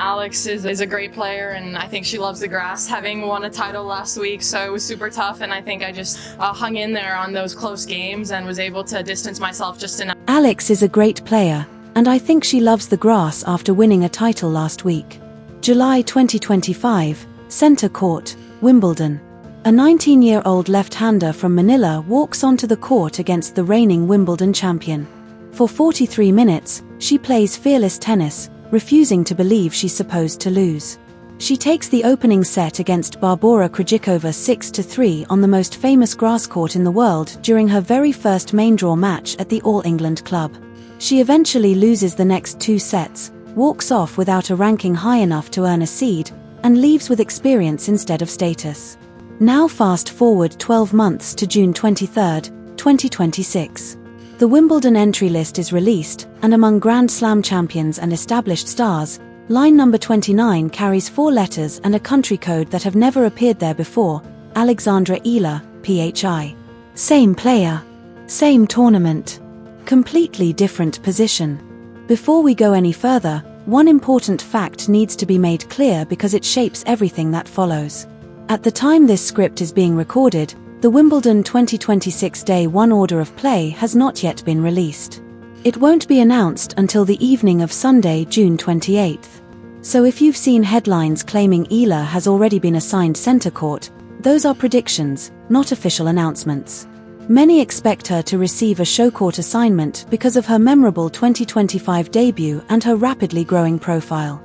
Alex is a great player, and I think she loves the grass, having won a title last week, so it was super tough, and I think I just hung in there on those close games and was able to distance myself just enough. Alex is a great player, and I think she loves the grass after winning a title last week. July 2025, Centre Court, Wimbledon. A 19-year-old left-hander from Manila walks onto the court against the reigning Wimbledon champion. For 43 minutes, she plays fearless tennis, refusing to believe she's supposed to lose. She takes the opening set against Barbora Krejcikova 6-3 on the most famous grass court in the world during her very first main draw match at the All England Club. She eventually loses the next 2 sets, walks off without a ranking high enough to earn a seed, and leaves with experience instead of status. Now fast forward 12 months to June 23, 2026. The Wimbledon entry list is released, and among Grand Slam champions and established stars, line number 29 carries 4 letters and a country code that have never appeared there before: Alexandra Eala, PHI. Same player. Same tournament. Completely different position. Before we go any further, one important fact needs to be made clear because it shapes everything that follows. At the time this script is being recorded, the Wimbledon 2026 Day 1 order of play has not yet been released. It won't be announced until the evening of Sunday, June 28th. So if you've seen headlines claiming Eala has already been assigned centre court, those are predictions, not official announcements. Many expect her to receive a show court assignment because of her memorable 2025 debut and her rapidly growing profile.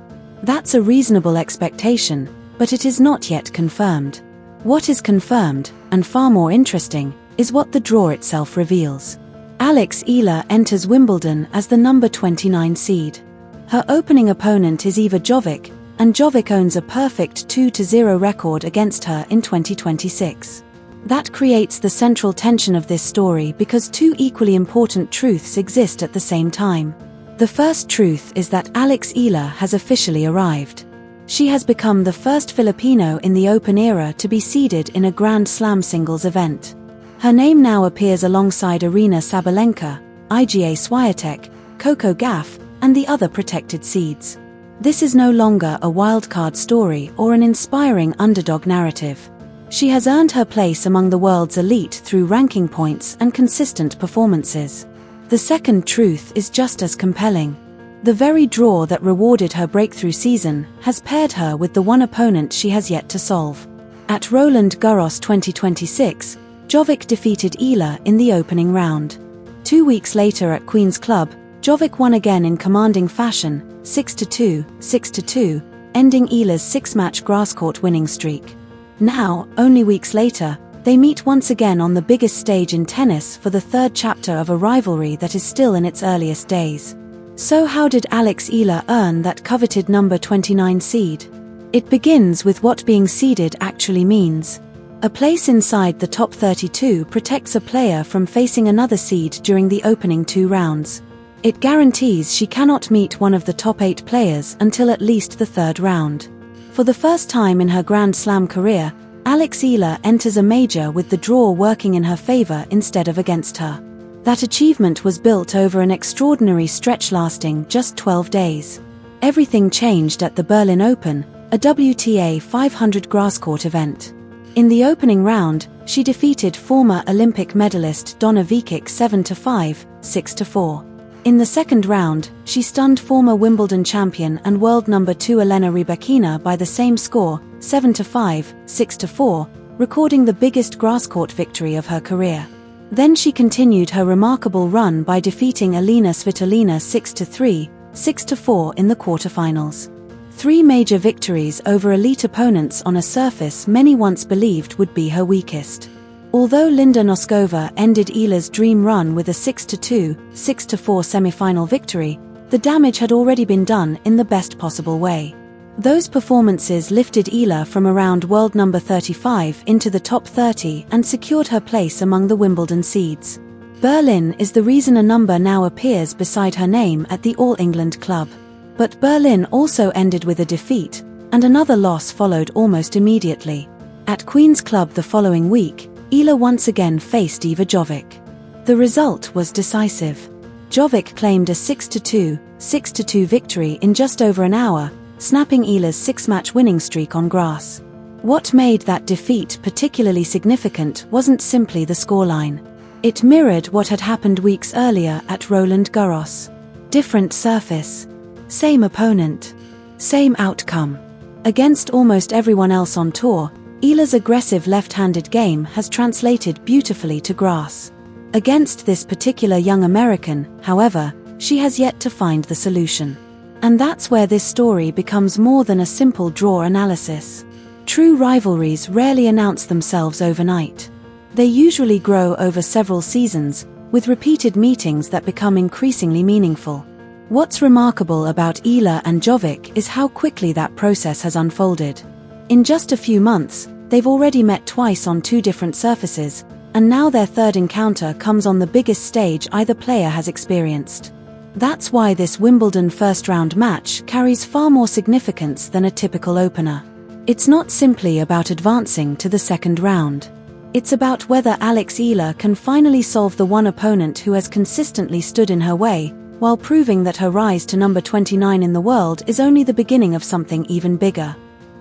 That's a reasonable expectation, but it is not yet confirmed. What is confirmed, and far more interesting, is what the draw itself reveals. Alex Eala enters Wimbledon as the number 29 seed. Her opening opponent is Eva Jovic, and Jovic owns a perfect 2-0 record against her in 2026. That creates the central tension of this story because 2 equally important truths exist at the same time. The first truth is that Alex Eala has officially arrived. She has become the first Filipino in the Open era to be seeded in a Grand Slam singles event. Her name now appears alongside Aryna Sabalenka, Iga Swiatek, Coco Gauff, and the other protected seeds. This is no longer a wildcard story or an inspiring underdog narrative. She has earned her place among the world's elite through ranking points and consistent performances. The second truth is just as compelling. The very draw that rewarded her breakthrough season has paired her with the one opponent she has yet to solve. At Roland Garros 2026, Jovic defeated Eala in the opening round. 2 weeks later at Queen's Club, Jovic won again in commanding fashion, 6-2, 6-2, ending Eala's 6-match grass court winning streak. Now, only weeks later, they meet once again on the biggest stage in tennis for the 3rd chapter of a rivalry that is still in its earliest days. So how did Alex Eala earn that coveted number 29 seed? It begins with what being seeded actually means. A place inside the top 32 protects a player from facing another seed during the opening 2 rounds. It guarantees she cannot meet one of the top 8 players until at least the 3rd round. For the first time in her Grand Slam career, Alex Eala enters a major with the draw working in her favor instead of against her. That achievement was built over an extraordinary stretch lasting just 12 days. Everything changed at the Berlin Open, a WTA 500 grass court event. In the opening round, she defeated former Olympic medalist Donna Vekic 7-5, 6-4. In the second round, she stunned former Wimbledon champion and world number 2 Elena Rybakina by the same score, 7-5, 6-4, recording the biggest grass court victory of her career. Then she continued her remarkable run by defeating Elena Svitolina 6-3, 6-4 in the quarterfinals. 3 major victories over elite opponents on a surface many once believed would be her weakest. Although Linda Noskova ended Eala's dream run with a 6-2, 6-4 semi-final victory, the damage had already been done in the best possible way. Those performances lifted Eala from around world number 35 into the top 30 and secured her place among the Wimbledon seeds. Berlin is the reason a number now appears beside her name at the All England Club. But Berlin also ended with a defeat, and another loss followed almost immediately. At Queen's Club the following week, Eala once again faced Eva Jovic. The result was decisive. Jovic claimed a 6-2, 6-2 victory in just over an hour, snapping Eala's 6-match winning streak on grass. What made that defeat particularly significant wasn't simply the scoreline. It mirrored what had happened weeks earlier at Roland Garros. Different surface, same opponent, same outcome. Against almost everyone else on tour, Eala's aggressive left-handed game has translated beautifully to grass. Against this particular young American, however, she has yet to find the solution. And that's where this story becomes more than a simple draw analysis. True rivalries rarely announce themselves overnight. They usually grow over several seasons, with repeated meetings that become increasingly meaningful. What's remarkable about Eala and Jovic is how quickly that process has unfolded. In just a few months, they've already met twice on 2 different surfaces, and now their third encounter comes on the biggest stage either player has experienced. That's why this Wimbledon first-round match carries far more significance than a typical opener. It's not simply about advancing to the second round. It's about whether Alex Eala can finally solve the one opponent who has consistently stood in her way, while proving that her rise to number 29 in the world is only the beginning of something even bigger.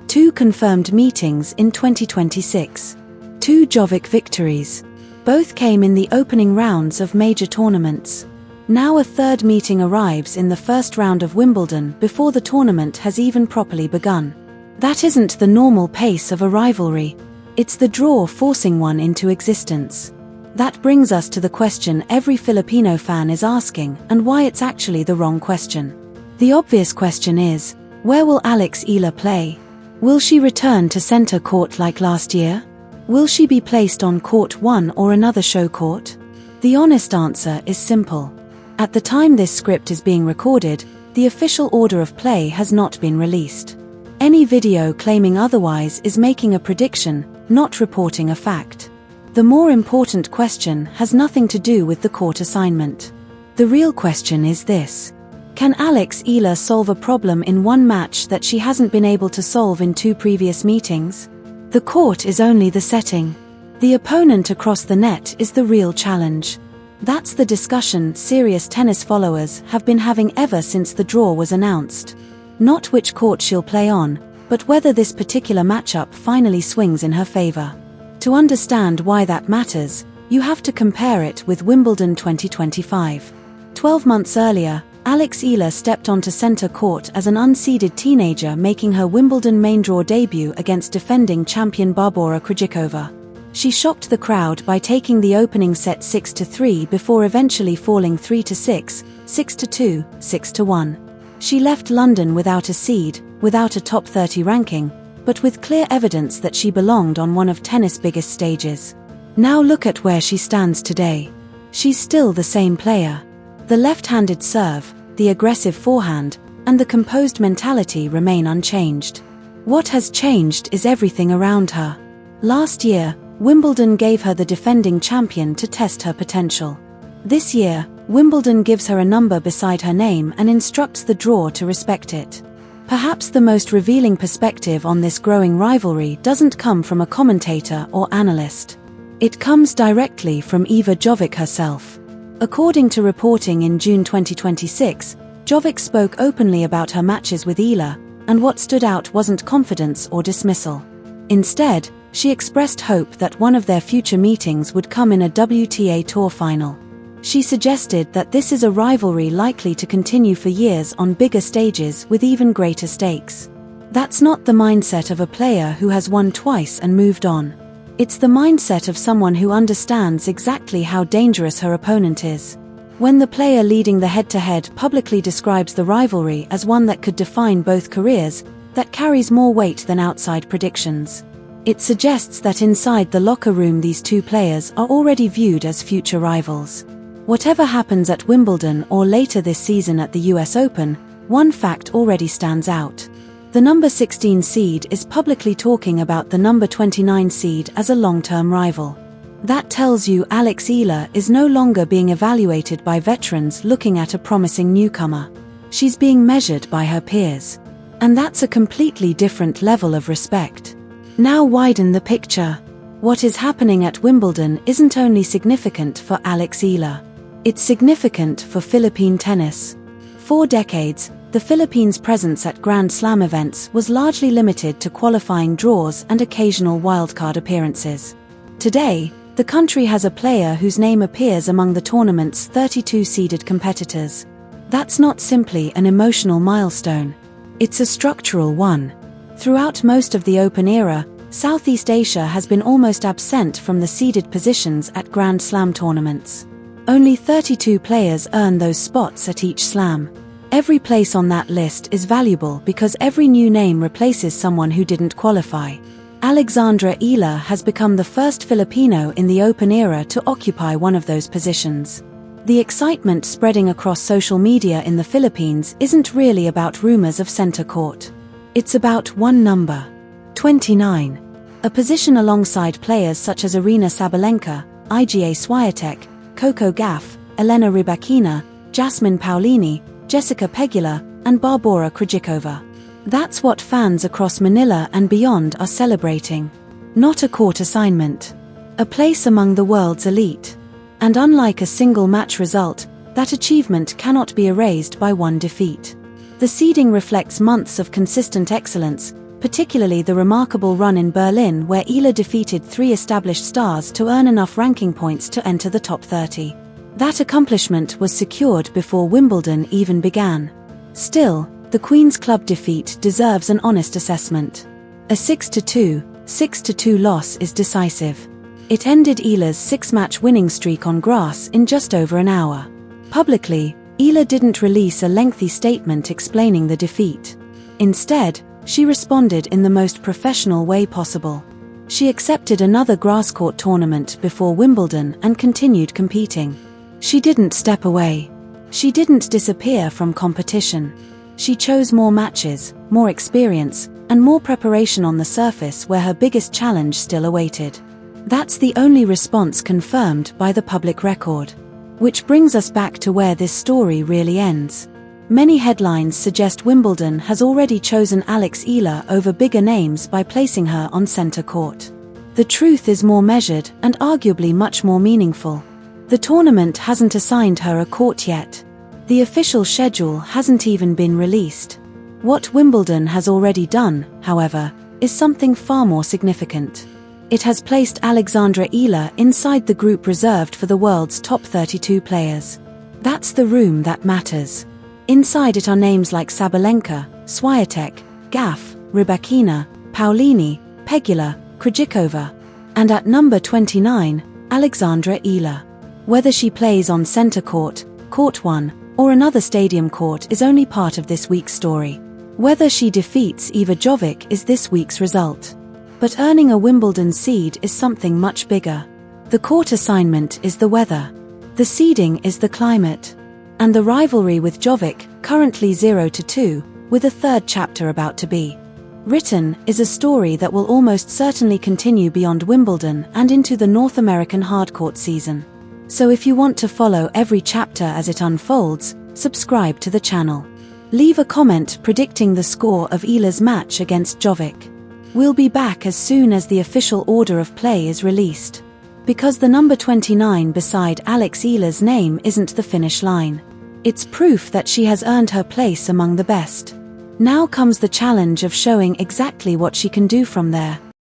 2 confirmed meetings in 2026. 2 Jovic victories. Both came in the opening rounds of major tournaments. Now a third meeting arrives in the first round of Wimbledon before the tournament has even properly begun. That isn't the normal pace of a rivalry. It's the draw forcing one into existence. That brings us to the question every Filipino fan is asking, and why it's actually the wrong question. The obvious question is, where will Alex Eala play? Will she return to center court like last year? Will she be placed on court 1 or another show court? The honest answer is simple. At the time this script is being recorded, the official order of play has not been released. Any video claiming otherwise is making a prediction, not reporting a fact. The more important question has nothing to do with the court assignment. The real question is this: can Alex Eala solve a problem in one match that she hasn't been able to solve in 2 previous meetings? The court is only the setting. The opponent across the net is the real challenge. That's the discussion serious tennis followers have been having ever since the draw was announced. Not which court she'll play on, but whether this particular matchup finally swings in her favor. To understand why that matters, you have to compare it with Wimbledon 2025. 12 months earlier, Alex Eala stepped onto center court as an unseeded teenager, making her Wimbledon main draw debut against defending champion Barbora Krejcikova. She shocked the crowd by taking the opening set 6-3 before eventually falling 3-6, 6-2, 6-1. She left London without a seed, without a top 30 ranking, but with clear evidence that she belonged on one of tennis' biggest stages. Now look at where she stands today. She's still the same player. The left-handed serve, the aggressive forehand, and the composed mentality remain unchanged. What has changed is everything around her. Last year, Wimbledon gave her the defending champion to test her potential. This year, Wimbledon gives her a number beside her name and instructs the draw to respect it. Perhaps the most revealing perspective on this growing rivalry doesn't come from a commentator or analyst. It comes directly from Eva Jovic herself. According to reporting in June 2026, Jovic spoke openly about her matches with Eala, and what stood out wasn't confidence or dismissal. Instead, she expressed hope that one of their future meetings would come in a WTA Tour final. She suggested that this is a rivalry likely to continue for years on bigger stages with even greater stakes. That's not the mindset of a player who has won twice and moved on. It's the mindset of someone who understands exactly how dangerous her opponent is. When the player leading the head-to-head publicly describes the rivalry as one that could define both careers, that carries more weight than outside predictions. It suggests that inside the locker room these two players are already viewed as future rivals. Whatever happens at Wimbledon or later this season at the US Open, one fact already stands out. The number 16 seed is publicly talking about the number 29 seed as a long-term rival. That tells you Alex Eala is no longer being evaluated by veterans looking at a promising newcomer. She's being measured by her peers. And that's a completely different level of respect. Now widen the picture. What is happening at Wimbledon isn't only significant for Alex Eala. It's significant for Philippine tennis. For decades, the Philippines' presence at Grand Slam events was largely limited to qualifying draws and occasional wildcard appearances. Today, the country has a player whose name appears among the tournament's 32 seeded competitors. That's not simply an emotional milestone. It's a structural one. Throughout most of the Open era, Southeast Asia has been almost absent from the seeded positions at Grand Slam tournaments. Only 32 players earn those spots at each slam. Every place on that list is valuable because every new name replaces someone who didn't qualify. Alexandra Eala has become the first Filipino in the Open era to occupy one of those positions. The excitement spreading across social media in the Philippines isn't really about rumors of center court. It's about one number: 29. A position alongside players such as Aryna Sabalenka, Iga Swiatek, Coco Gauff, Elena Rybakina, Jasmine Paolini, Jessica Pegula, and Barbora Krejcikova. That's what fans across Manila and beyond are celebrating. Not a court assignment. A place among the world's elite. And unlike a single match result, that achievement cannot be erased by one defeat. The seeding reflects months of consistent excellence, particularly the remarkable run in Berlin where Eala defeated 3 established stars to earn enough ranking points to enter the top 30. That accomplishment was secured before Wimbledon even began. Still, the Queen's Club defeat deserves an honest assessment. A 6-2 loss is decisive. It ended Eala's 6-match winning streak on grass in just over an hour. Publicly, Eala didn't release a lengthy statement explaining the defeat. Instead, she responded in the most professional way possible. She accepted another grass court tournament before Wimbledon and continued competing. She didn't step away. She didn't disappear from competition. She chose more matches, more experience, and more preparation on the surface where her biggest challenge still awaited. That's the only response confirmed by the public record. Which brings us back to where this story really ends. Many headlines suggest Wimbledon has already chosen Alex Eala over bigger names by placing her on center court. The truth is more measured and arguably much more meaningful. The tournament hasn't assigned her a court yet. The official schedule hasn't even been released. What Wimbledon has already done, however, is something far more significant. It has placed Alexandra Eala inside the group reserved for the world's top 32 players. That's the room that matters. Inside it are names like Sabalenka, Swiatek, Gauff, Rybakina, Paolini, Pegula, Krejcikova. And at number 29, Alexandra Eala. Whether she plays on center court, Court 1, or another stadium court is only part of this week's story. Whether she defeats Eva Jovic is this week's result. But earning a Wimbledon seed is something much bigger. The court assignment is the weather. The seeding is the climate. And the rivalry with Jovic, currently 0-2, with a third chapter about to be written, is a story that will almost certainly continue beyond Wimbledon and into the North American hardcourt season. So if you want to follow every chapter as it unfolds, subscribe to the channel. Leave a comment predicting the score of Eala's match against Jovic. We'll be back as soon as the official order of play is released. Because the number 29 beside Alex Eala's name isn't the finish line. It's proof that she has earned her place among the best. Now comes the challenge of showing exactly what she can do from there.